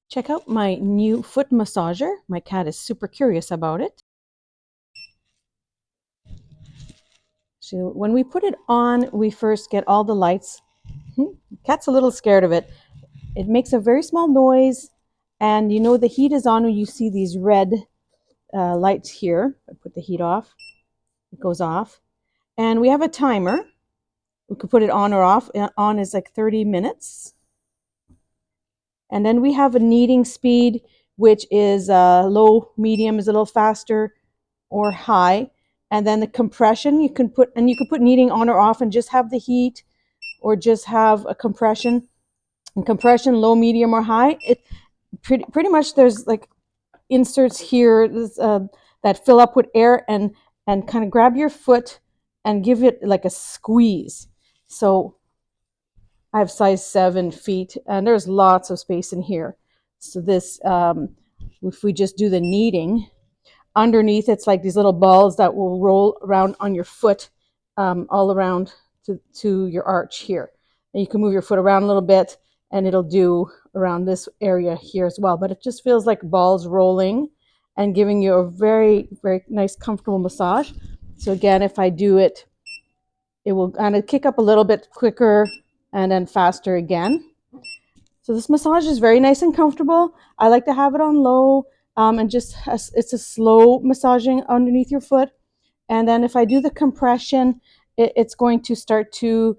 Check out my new foot massager. My cat is super curious about it. So when we put it on, we first get all the lights. Cat's a little scared of it. It makes a very small noise, and you know the heat is on when you see these red lights here. I put the heat off. It goes off. And we have a timer. We could put it on or off. On is like 30 minutes. And then we have a kneading speed, which is low, medium is a little faster, or high. And then the compression, you can put kneading on or off and just have the heat, or just have a compression. And compression, low, medium, or high. It pretty much there's like inserts here that fill up with air and kind of grab your foot and give it like a squeeze. So I have size 7 feet, and there's lots of space in here. So this, if we just do the kneading, underneath it's like these little balls that will roll around on your foot, all around to your arch here. And you can move your foot around a little bit, and it'll do around this area here as well. But it just feels like balls rolling and giving you a very, very nice, comfortable massage. So again, if I do it, it will kind of kick up a little bit quicker and then faster again. So this massage is very nice and comfortable. I like to have it on low, and just it's a slow massaging underneath your foot. And then if I do the compression, it's going to start to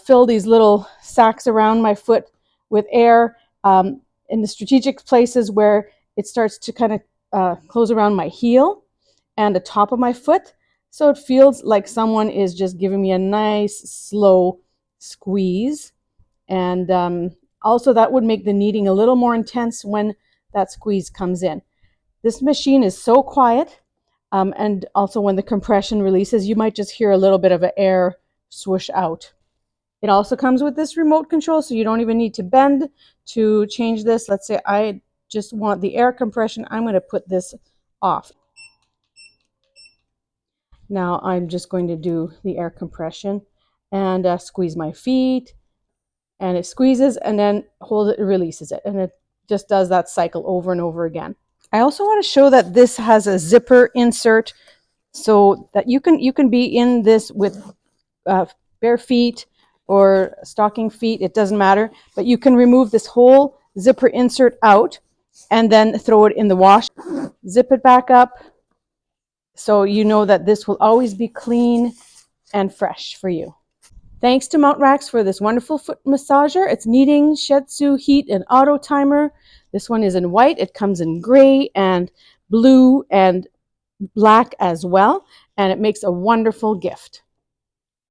fill these little sacs around my foot with air in the strategic places where it starts to kind of close around my heel and the top of my foot. So it feels like someone is just giving me a nice slow squeeze. And also that would make the kneading a little more intense when that squeeze comes in. This machine is so quiet, and also when the compression releases, you might just hear a little bit of an air swoosh out. It also comes with this remote control, so you don't even need to bend to change this. Let's say I just want the air compression. I'm going to put this off. Now I'm just going to do the air compression and squeeze my feet, and it squeezes and then hold it, releases it, and it just does that cycle over and over again. I also want to show that this has a zipper insert, so that you can be in this with bare feet or stocking feet, it doesn't matter, but you can remove this whole zipper insert out and then throw it in the wash, zip it back up, so you know that this will always be clean and fresh for you. Thanks to Mount Rax for this wonderful foot massager. It's kneading, shiatsu, heat, and auto timer. This one is in white. It comes in gray and blue and black as well, and it makes a wonderful gift.